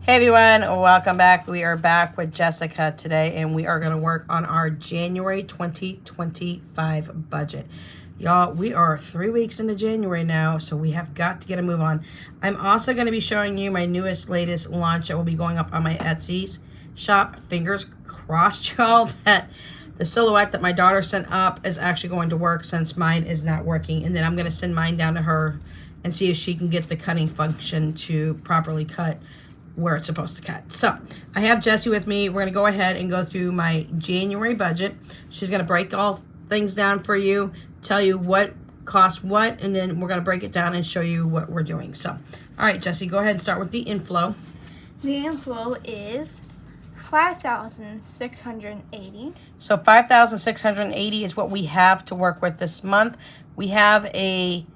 Hey everyone, welcome back. We are back with Jessica today and we are going to work on our January 2025 budget. Y'all, we are 3 weeks into January now, so we have got to get a move on. I'm also going to be showing you my latest launch that will be going up on my Etsy shop. Fingers crossed, y'all, that the silhouette that my daughter sent up is actually going to work since mine is not working. And then I'm going to send mine down to her and see if she can get the cutting function to properly cut where it's supposed to cut. So I have Jessie with me. We're going to go ahead and go through my January budget. She's going to break all things down for you, tell you what costs what, and then we're going to break it down and show you what we're doing. So, all right, Jessie, go ahead and start with the inflow. The inflow is $5,680. So $5,680 is what we have to work with this month. We have a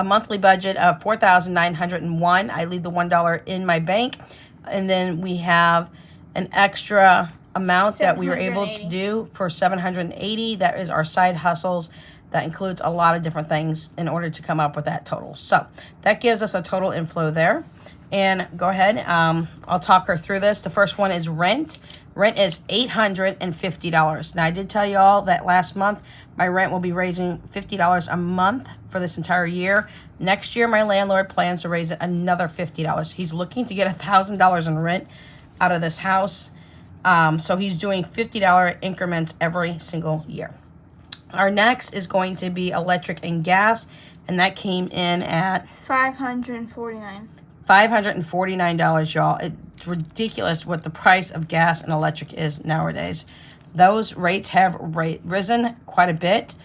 monthly budget of $4,901. I leave the $1 in my bank, and then we have an extra amount that we were able to do for $780. That is our side hustles. That includes a lot of different things in order to come up with that total. So that gives us a total inflow there. And go ahead, I'll talk her through this. The first one is rent. Rent is $850. Now, I did tell you all that last month my rent will be raising $50 a month for this entire year. Next year, my landlord plans to raise it another $50. He's looking to get $1,000 in rent out of this house. So he's doing $50 increments every single year. Our next is going to be electric and gas, and that came in at $549, y'all. It's ridiculous what the price of gas and electric is nowadays. Those rates have risen quite a bit,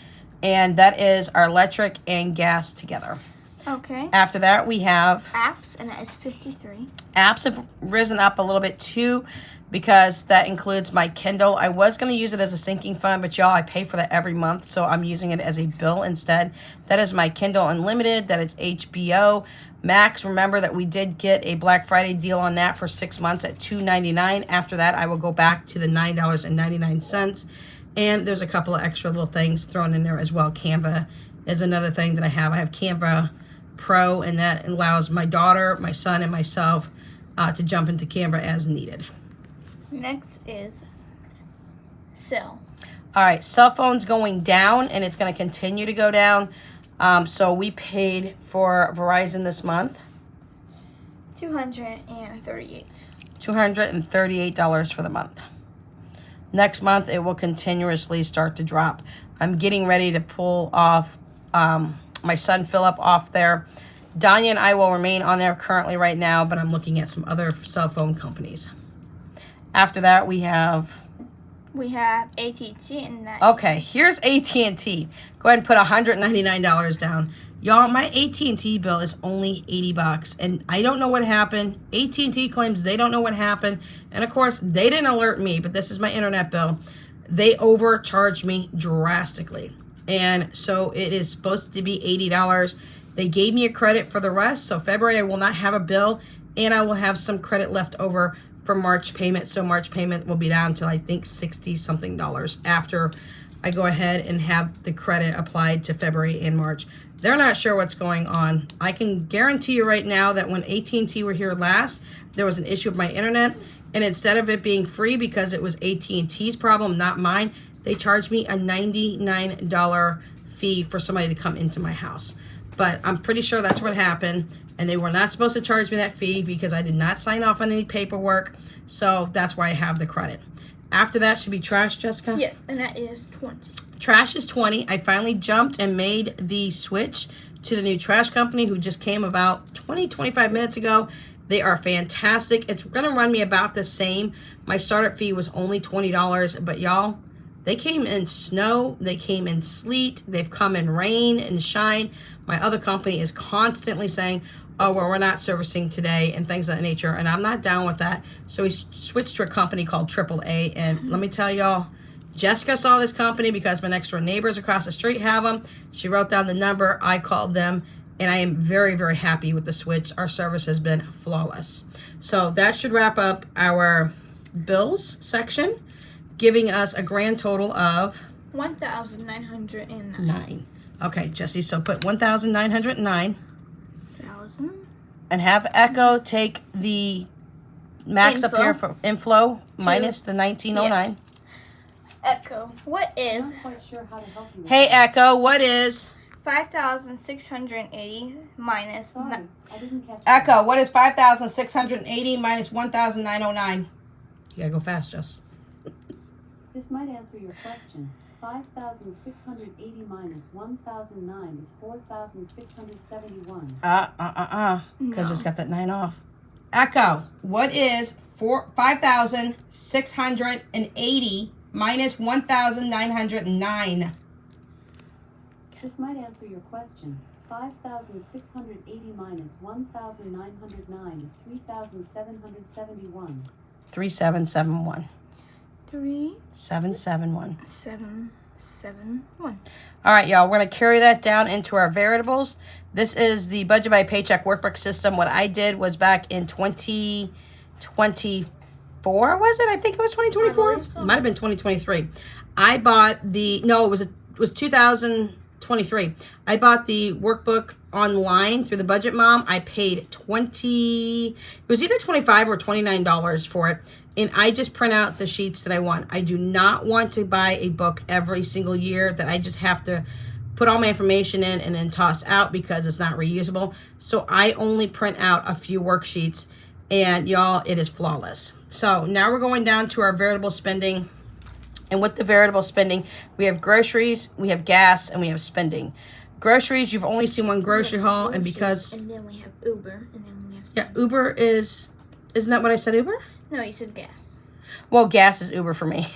and that is our electric and gas together. Okay. After that, we have apps, and that is $53. Apps have risen up a little bit too, because that includes my Kindle. I was going to use it as a sinking fund, but y'all, I pay for that every month, so I'm using it as a bill instead. That is my Kindle Unlimited. That is HBO Max. Remember that we did get a Black Friday deal on that for 6 months at $2.99. After that, I will go back to the $9.99. And there's a couple of extra little things thrown in there as well. Canva is another thing that I have. I have Canva Pro, and that allows my daughter, my son, and myself to jump into Canva as needed. Next is cell. All right, cell phone's going down, and it's going to continue to go down. So we paid for Verizon this month $238 for the month. Next month, it will continuously start to drop. I'm getting ready to pull off my son Philip off there. Danya and I will remain on there currently right now, but I'm looking at some other cell phone companies. After that, we have AT&T, and that. Okay, here's AT&T. Go ahead and put $199 down. Y'all, my AT&T bill is only $80, and I don't know what happened. AT&T claims they don't know what happened, and of course, they didn't alert me, but this is my internet bill. They overcharged me drastically, and so it is supposed to be $80. They gave me a credit for the rest, so February I will not have a bill, and I will have some credit left over for March payment. So March payment will be down to, I think, $60-something after I go ahead and have the credit applied to February and March. They're not sure what's going on. I can guarantee you right now that when AT&T were here last, there was an issue with my internet, and instead of it being free because it was AT&T's problem, not mine, they charged me a $99 fee for somebody to come into my house. But I'm pretty sure that's what happened. And they were not supposed to charge me that fee because I did not sign off on any paperwork. So that's why I have the credit. After that should be trash, Jessica? Yes, and that is $20. Trash is $20. I finally jumped and made the switch to the new trash company who just came about 25 minutes ago. They are fantastic. It's going to run me about the same. My startup fee was only $20. But y'all, they came in snow. They came in sleet. They've come in rain and shine. My other company is constantly saying, oh, well, we're not servicing today and things of that nature, and I'm not down with that. So we switched to a company called AAA, and let me tell y'all, Jessica saw this company because my next door neighbors across the street have them. She wrote down the number. I called them, and I am very, very happy with the switch. Our service has been flawless. So that should wrap up our bills section, giving us a grand total of $1,909. Okay, Jessie, so put 1,909 $1,000. and have Echo take the max up Info. here for inflow minus the 1909. Yes. Echo, what is I'm not quite sure how to help you with Hey, that. Echo, what is 5,680 minus Sorry, I didn't catch Echo? What is 5,680 minus 1,909? You gotta go fast, Jess. that. This might answer your question. 5,680 minus 1,009 is 4,671. Because No. it's got that 9 off. Echo, what is 5,680 minus 1,909? This might answer your question. 5,680 minus 1,909 is 3,771. 3771. 3, 771. 7, 7, 1. All right, y'all, we're going to carry that down into our variables. This is the Budget by Paycheck workbook system. What I did was back in 2024, was it? I think it was 2024. I believe so. It might have been 2023. I bought it was 2023. I bought the workbook online through the Budget Mom. I paid it was either $25 or $29 for it. And I just print out the sheets that I want. I do not want to buy a book every single year that I just have to put all my information in and then toss out because it's not reusable. So I only print out a few worksheets, and y'all, it is flawless. So now we're going down to our variable spending. And with the variable spending, we have groceries, we have gas, and we have spending. Groceries, you've only seen one grocery haul, and because... And then we have Uber, and then we have... Yeah, Uber is... Isn't that what I said, Uber? No, you said gas. Well, gas is Uber for me.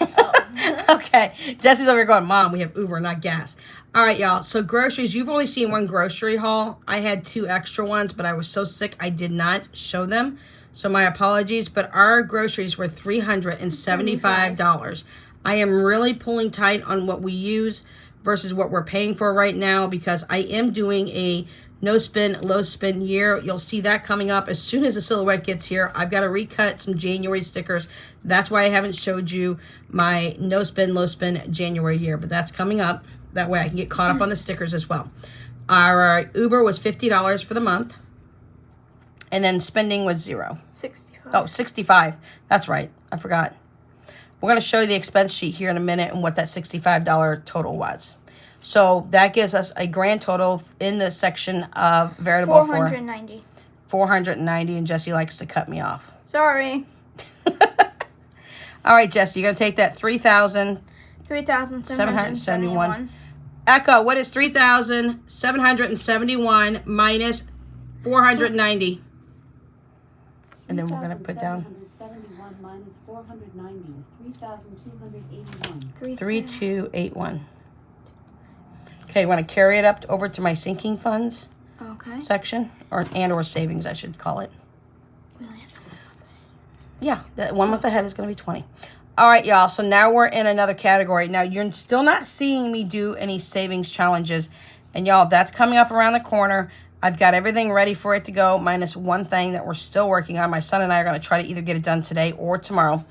Okay. Jesse's over here going, Mom, we have Uber, not gas. All right, y'all. So groceries, you've only seen one grocery haul. I had 2 extra ones, but I was so sick I did not show them. So my apologies. But our groceries were $375. I am really pulling tight on what we use versus what we're paying for right now because I am doing a no spin, low spin year. You'll see that coming up as soon as the silhouette gets here. I've got to recut some January stickers. That's why I haven't showed you my no spin, low spin January year, but that's coming up. That way I can get caught up on the stickers as well. Our Uber was $50 for the month. And then spending was 0. 65. Oh, 65. That's right. I forgot. We're going to show you the expense sheet here in a minute and what that $65 total was. So that gives us a grand total in the section of variable 490. 490, and Jesse likes to cut me off. Sorry. All right, Jesse, you're going to take that 3,771. Echo, what is 3,771 minus 490? And then we're going to put down 3,771 minus 490 is 3,281. 3281. Okay, I want to carry it up over to my sinking funds Okay. section, or savings, I should call it. We only have to- Yeah, that 1 month ahead is going to be 20. All right, y'all. So now we're in another category. Now, you're still not seeing me do any savings challenges. And y'all, that's coming up around the corner. I've got everything ready for it to go, minus one thing that we're still working on. My son and I are going to try to either get it done today or tomorrow.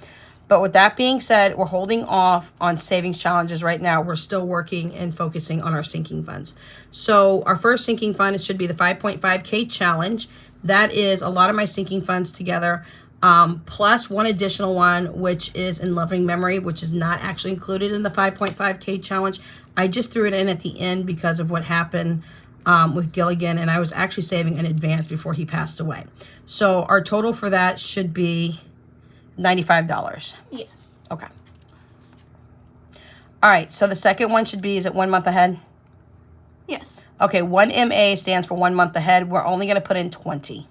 But with that being said, we're holding off on savings challenges right now. We're still working and focusing on our sinking funds. So our first sinking fund should be the 5.5K challenge. That is a lot of my sinking funds together, plus one additional one, which is in loving memory, which is not actually included in the 5.5K challenge. I just threw it in at the end because of what happened with Gilligan, and I was actually saving in advance before he passed away. So our total for that should be $95. Yes. Okay. All right, so the second one should be, is it 1 month ahead? Yes. Okay, 1MA stands for 1 month ahead. We're only going to put in 20.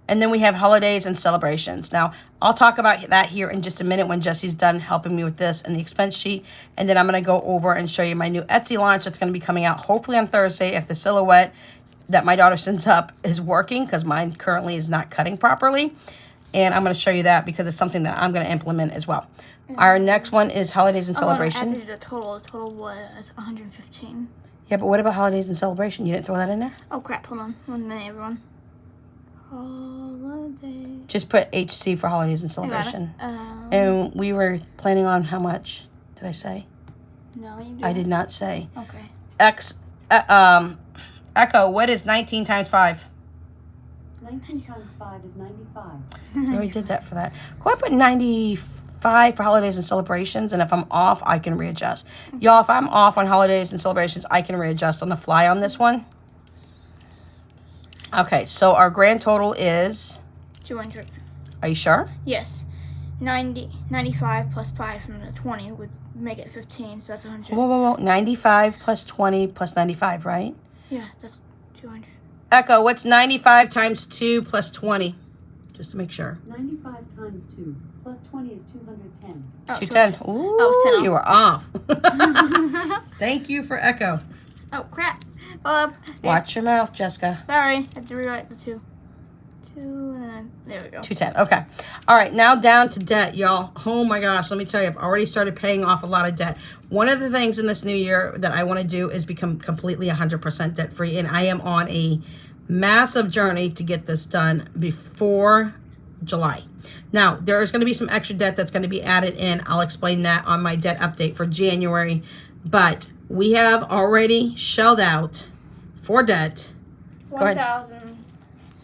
And then we have holidays and celebrations. Now, I'll talk about that here in just a minute when Jesse's done helping me with this and the expense sheet. And then I'm going to go over and show you my new Etsy launch that's going to be coming out hopefully on Thursday if the silhouette that my daughter sends up is working, because mine currently is not cutting properly. And I'm going to show you that because it's something that I'm going to implement as well. Our next one is holidays and celebration. I added the total. The total was 115. Yeah, but what about holidays and celebration? You didn't throw that in there? Oh crap! Hold on, 1 minute, everyone. Holiday. Just put HC for holidays and I got it. celebration. And we were planning on how much? Did I say? No, you did. I did not say. Okay. Echo, what is 19 times 5? 19 times 5 is 95. So we did that for that. Go ahead and put 95 for holidays and celebrations, and if I'm off, I can readjust. Y'all, if I'm off on holidays and celebrations, I can readjust on the fly on this one. Okay, so our grand total is, 200. are you sure? Yes. 95 plus 5 from the 20 would make it 15, so that's 100. Whoa. 95 plus 20 plus 95, right? Yeah, that's 200. Echo, what's 95 times 2 plus 20? Just to make sure. 95 times 2 plus 20 is 210. Oh, 210. Ooh, Oh, 10 off. you were off. Thank you for Echo. Oh, crap. Watch your mouth, Jessica. Sorry, I had to rewrite the 2. 2, and then, there we go. 210. Okay. All right. Now down to debt, y'all. Oh my gosh. Let me tell you, I've already started paying off a lot of debt. One of the things in this new year that I want to do is become completely 100% debt free. And I am on a massive journey to get this done before July. Now, there is going to be some extra debt that's going to be added in. I'll explain that on my debt update for January. But we have already shelled out for debt. Go ahead.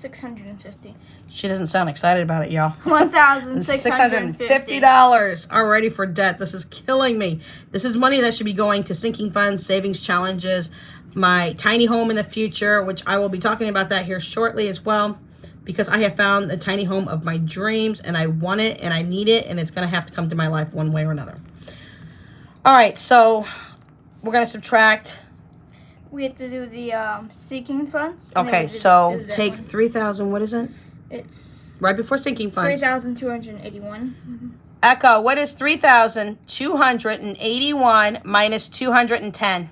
1,650. She doesn't sound excited about it, y'all. $1,650. $650 already for debt. This is killing me. This is money that should be going to sinking funds, savings challenges, my tiny home in the future, which I will be talking about that here shortly as well, because I have found the tiny home of my dreams and I want it and I need it, and it's going to have to come to my life one way or another. All right, so we're going to subtract. We have to do the sinking funds. and then Okay, we so do that take one. 3,000. What is it? It's Right before sinking funds. 3,281. Echo, what is 3,281 minus 210?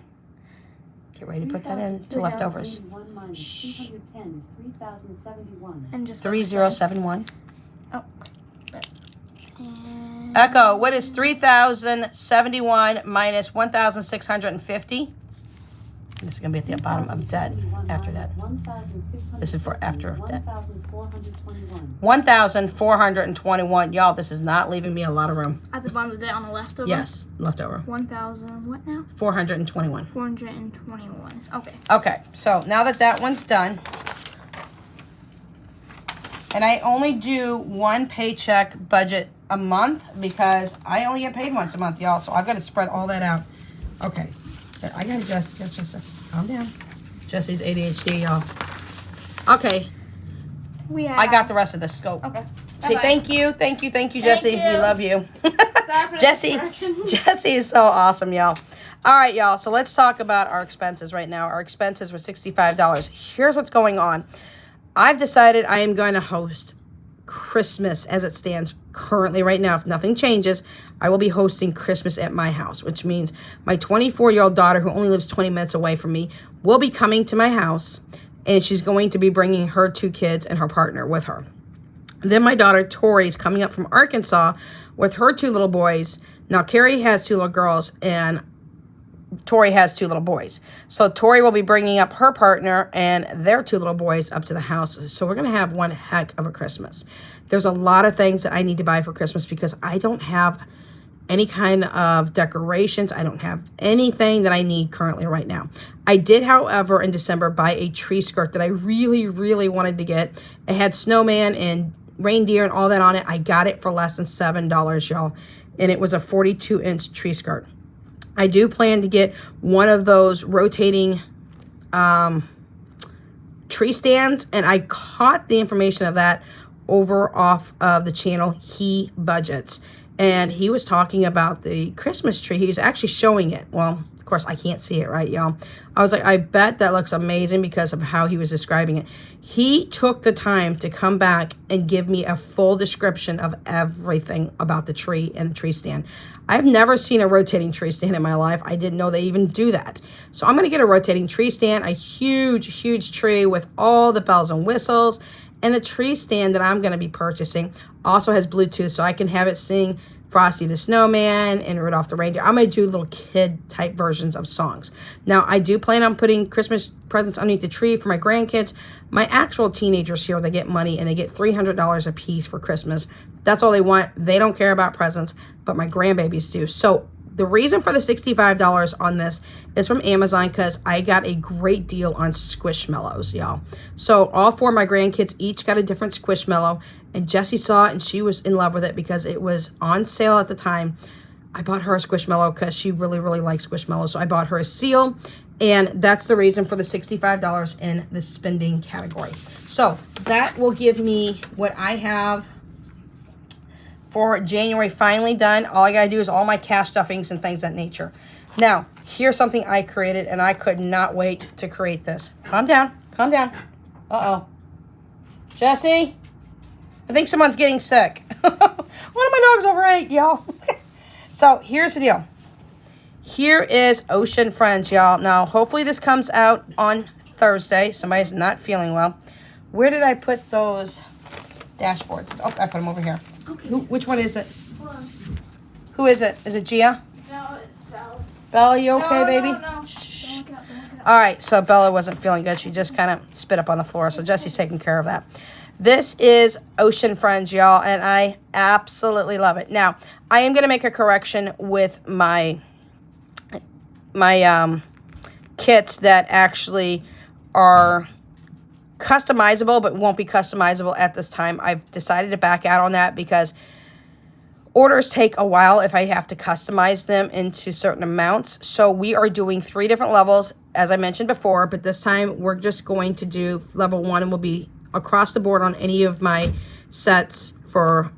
Get ready to put that in to leftovers. 3,081 minus 210 is 3,071. And just 3071. Oh. And Echo, what is 3,071 minus 1,650? This is going to be at the bottom of debt after that. This is for after debt. 1,421. 1,421. Y'all, this is not leaving me a lot of room. at the bottom of the day on the leftover. Yes, leftover. 1,000. What now? 421. 421. Okay. Okay, so now that one's done, and I only do one paycheck budget a month because I only get paid once a month, y'all, so I've got to spread all that out. Okay, I got to just calm down. Jesse's ADHD, y'all. Okay, We have. I got the rest of the scope. Okay. Say Bye-bye. thank you, Jesse. you. We love you. Sorry for the Jesse distraction. is so awesome, y'all. All right, y'all. So let's talk about our expenses right now. Our expenses were $65. Here's what's going on. I've decided I am going to host Christmas as it stands currently right now. If nothing changes, I will be hosting Christmas at my house, which means my 24-year-old daughter, who only lives 20 minutes away from me, will be coming to my house, and she's going to be bringing her 2 kids and her partner with her. Then my daughter, Tori, is coming up from Arkansas with her 2 little boys. Now, Carrie has 2 little girls, and Tori has 2 little boys. So Tori will be bringing up her partner and their 2 little boys up to the house. So we're going to have one heck of a Christmas. There's a lot of things that I need to buy for Christmas because I don't have any kind of decorations. I don't have anything that I need currently right now. I did, however, in December buy a tree skirt that I really, really wanted to get. It had snowman and reindeer and all that on it. I got it for less than $7, y'all. And it was a 42-inch tree skirt. I do plan to get one of those rotating tree stands, and I caught the information of that over off of the channel He Budgets, and he was talking about the Christmas tree. He was actually showing it. Well, of course I can't see it, right, y'all? I was like, I bet that looks amazing because of how he was describing it. He took the time to come back and give me a full description of everything about the tree and the tree stand. I've never seen a rotating tree stand in my life. I didn't know they even do that. So I'm going to get a rotating tree stand, a huge, huge tree with all the bells and whistles. And the tree stand that I'm going to be purchasing also has Bluetooth, so I can have it sing Frosty the Snowman and Rudolph the Reindeer. I'm going to do little kid-type versions of songs. Now, I do plan on putting Christmas presents underneath the tree for my grandkids. My actual teenagers here, they get money, and they get $300 a piece for Christmas. That's all they want. They don't care about presents, but my grandbabies do. So the reason for the $65 on this is from Amazon because I got a great deal on Squishmallows, y'all. So all 4 of my grandkids each got a different Squishmallow, and Jessie saw it and she was in love with it because it was on sale at the time. I bought her a Squishmallow because she really, really likes Squishmallows. So I bought her a seal, and that's the reason for the $65 in the spending category. So that will give me what I have for January finally done. All I gotta do is all my cash stuffings and things of that nature. Now, here's something I created, and I could not wait to create this. Calm down, calm down. Uh-oh. Jessie? I think someone's getting sick. One of my dogs overate, y'all. So, here's the deal. Here is Ocean Friends, y'all. Now, hopefully this comes out on Thursday. Somebody's not feeling well. Where did I put those dashboards? Oh, I put them over here. Okay. Which one is it? Who is it? Is it Gia? No, it's Bella's. Bella, you okay, No, baby? no. Shh. Don't look out, don't look out. All right, so Bella wasn't feeling good. She just kind of spit up on the floor, so Jessie's taking care of that. This is Ocean Friends, y'all, and I absolutely love it. Now, I am going to make a correction with my kits that actually are customizable but won't be customizable at this time. I've decided to back out on that because orders take a while if I have to customize them into certain amounts. So we are doing 3 different levels, as I mentioned before, but this time we're just going to do level 1, and will be across the board on any of my sets for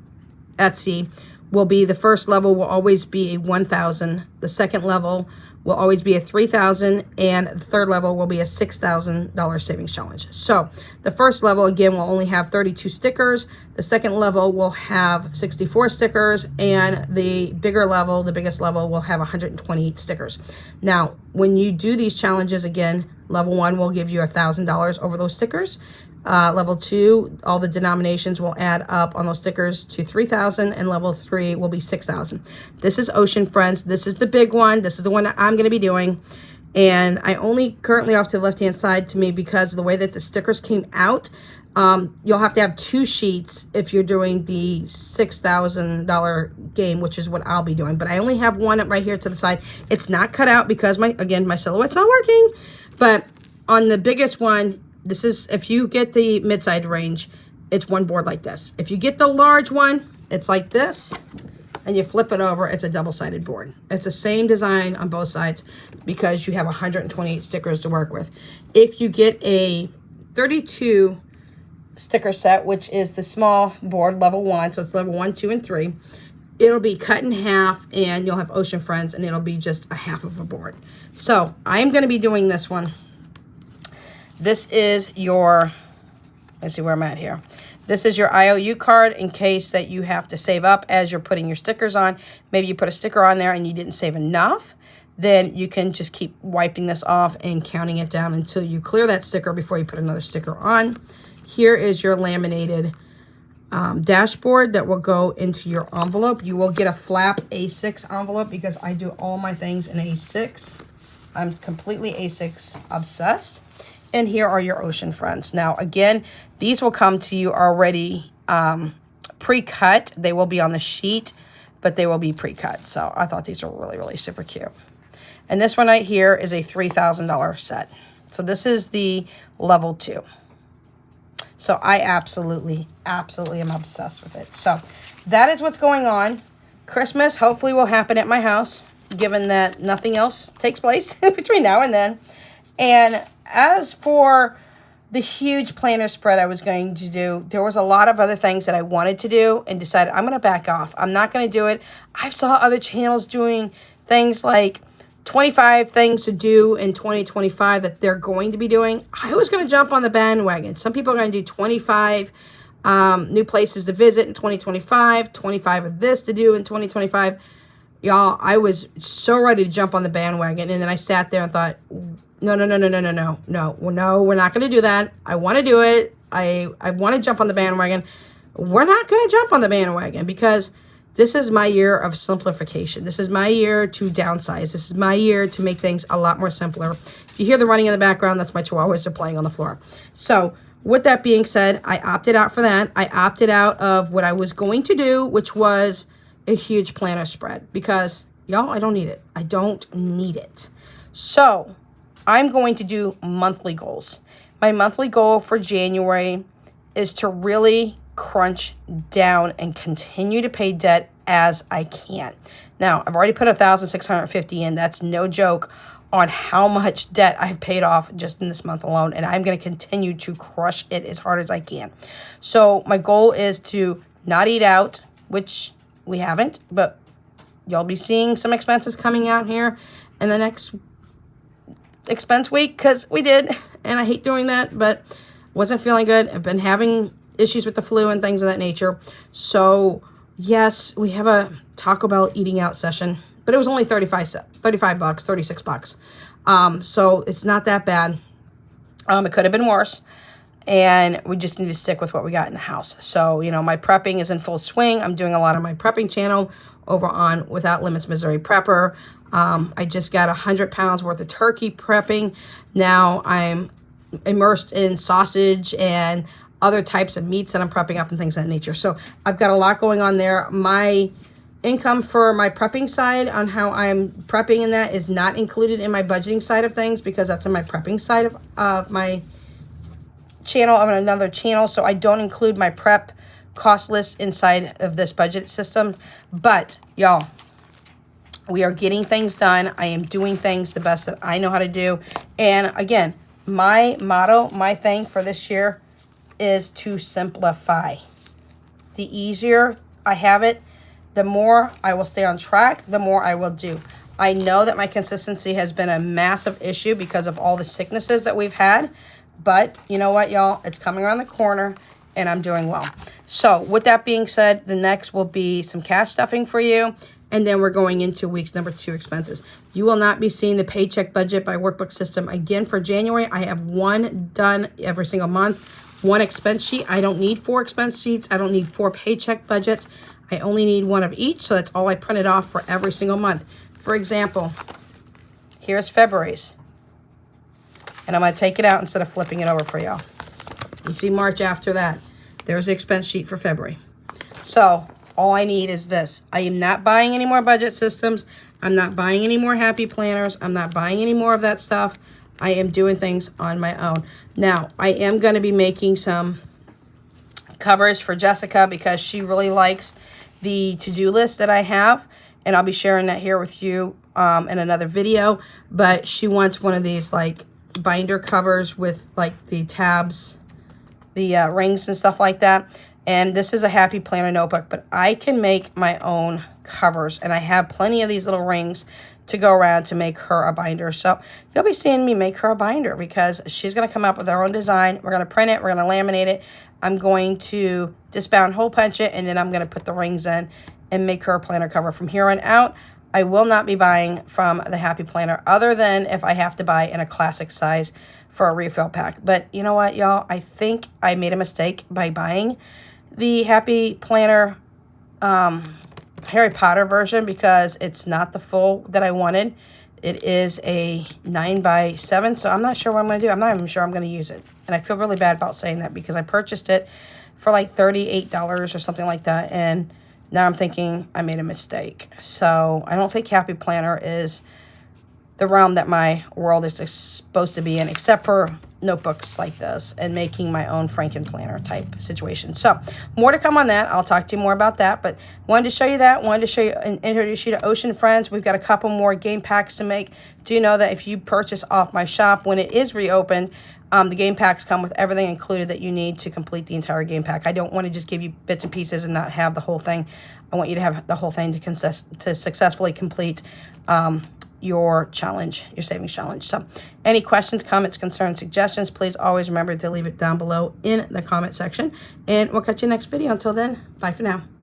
Etsy. Will be the first level will always be a 1,000. The second level will always be a 3,000, and the third level will be a $6,000 savings challenge. So the first level, again, will only have 32 stickers. The second level will have 64 stickers, and the bigger level, the biggest level, will have 128 stickers. Now, when you do these challenges, again, level 1 will give you $1,000 over those stickers. Level 2, all the denominations will add up on those stickers to 3,000, and level 3 will be 6,000. This is Ocean Friends. This is the big one. This is the one that I'm going to be doing. And I only currently off to the left-hand side to me because of the way that the stickers came out. You'll have to have 2 sheets if you're doing the $6,000 game, which is what I'll be doing. But I only have one right here to the side. It's not cut out because my silhouette's not working. But on the biggest one, this is, if you get the mid-side range, it's one board like this. If you get the large one, it's like this, and you flip it over, it's a double-sided board. It's the same design on both sides because you have 128 stickers to work with. If you get a 32 sticker set, which is the small board, level 1, so it's level 1, 2, and 3, it'll be cut in half, and you'll have Ocean Friends, and it'll be just a half of a board. So I'm going to be doing this one. This is your, let's see where I'm at here. This is your IOU card in case that you have to save up as you're putting your stickers on. Maybe you put a sticker on there and you didn't save enough. Then you can just keep wiping this off and counting it down until you clear that sticker before you put another sticker on. Here is your laminated dashboard that will go into your envelope. You will get a flap A6 envelope because I do all my things in A6. I'm completely A6 obsessed. And here are your Ocean Friends. Now, again, these will come to you already pre-cut. They will be on the sheet, but they will be pre-cut. So I thought these were really, really super cute. And this one right here is a $3,000 set. So this is the level 2. So I absolutely am obsessed with it. So that is what's going on. Christmas hopefully will happen at my house, given that nothing else takes place between now and then. And as for the huge planner spread I was going to do, there was a lot of other things that I wanted to do and decided I'm going to back off. I'm not going to do it. I saw other channels doing things like 25 things to do in 2025 that they're going to be doing. I was going to jump on the bandwagon. Some people are going to do 25 new places to visit in 2025, 25 of this to do in 2025. Y'all, I was so ready to jump on the bandwagon, and then I sat there and thought, no, we're not going to do that. I want to do it. I want to jump on the bandwagon. We're not going to jump on the bandwagon because this is my year of simplification. This is my year to downsize. This is my year to make things a lot more simpler. If you hear the running in the background, that's my chihuahuas are playing on the floor. So with that being said, I opted out for that. I opted out of what I was going to do, which was a huge planner spread because Y'all, I don't need it. I don't need it. So I'm going to do monthly goals. My monthly goal for January is to really crunch down and continue to pay debt as I can. Now, I've already put $1,650 in. That's no joke on how much debt I've paid off just in this month alone, and I'm going to continue to crush it as hard as I can. So my goal is to not eat out, which we haven't, but you'll be seeing some expenses coming out here in the next expense week, because we did, and I hate doing that, but wasn't feeling good. I've been having issues with the flu and things of that nature. So yes, we have a Taco Bell eating out session, but it was only $35, $36. So it's not that bad. It could have been worse, and we just need to stick with what we got in the house. So, you know, my prepping is in full swing. I'm doing a lot of my prepping channel over on Without Limits Missouri Prepper. I just got 100 pounds worth of turkey prepping. Now I'm immersed in sausage and other types of meats that I'm prepping up and things of that nature. So I've got a lot going on there. My income for my prepping side on how I'm prepping in that is not included in my budgeting side of things, because that's in my prepping side of my channel, of another channel. So I don't include my prep cost list inside of this budget system. But y'all, we are getting things done. I am doing things the best that I know how to do. And again, my motto, my thing for this year is to simplify. The easier I have it, the more I will stay on track, the more I will do. I know that my consistency has been a massive issue because of all the sicknesses that we've had. But you know what, y'all? It's coming around the corner, and I'm doing well. So with that being said, the next will be some cash stuffing for you. And then we're going into week's number 2 expenses. You will not be seeing the paycheck budget by workbook system again for January. I have one done every single month. One expense sheet. I don't need 4 expense sheets. I don't need 4 paycheck budgets. I only need one of each. So that's all I printed off for every single month. For example, here's February's. And I'm going to take it out instead of flipping it over for y'all. You see March after that. There's the expense sheet for February. So all I need is this. I am not buying any more budget systems. I'm not buying any more happy planners. I'm not buying any more of that stuff. I am doing things on my own. Now, I am going to be making some covers for Jessica because she really likes the to-do list that I have. And I'll be sharing that here with you in another video. But she wants one of these like binder covers with like the tabs, the rings and stuff like that. And this is a happy planner notebook, but I can make my own covers, and I have plenty of these little rings to go around to make her a binder. So you'll be seeing me make her a binder because she's going to come up with her own design. We're going to print it. We're going to laminate it. I'm going to disbound hole punch it, and then I'm going to put the rings in and make her a planner cover. From here on out, I will not be buying from the Happy Planner other than if I have to buy in a classic size for a refill pack. But you know what, y'all? I think I made a mistake by buying the Happy Planner Harry Potter version because it's not the full that I wanted. It is a 9x7, so I'm not sure what I'm going to do. I'm not even sure I'm going to use it. And I feel really bad about saying that because I purchased it for like $38 or something like that, and now I'm thinking I made a mistake. So I don't think Happy Planner is the realm that my world is supposed to be in, except for notebooks like this and making my own Franken planner type situation. So more to come on that. I'll talk to you more about that, but wanted to show you that. Wanted to show you and introduce you to Ocean Friends. We've got a couple more game packs to make. Do you know that if you purchase off my shop when it is reopened, the game packs come with everything included that you need to complete the entire game pack. I don't want to just give you bits and pieces and not have the whole thing. I want you to have the whole thing to successfully complete your challenge, your savings challenge. So any questions, comments, concerns, suggestions, please always remember to leave it down below in the comment section. And we'll catch you next video. Until then, bye for now.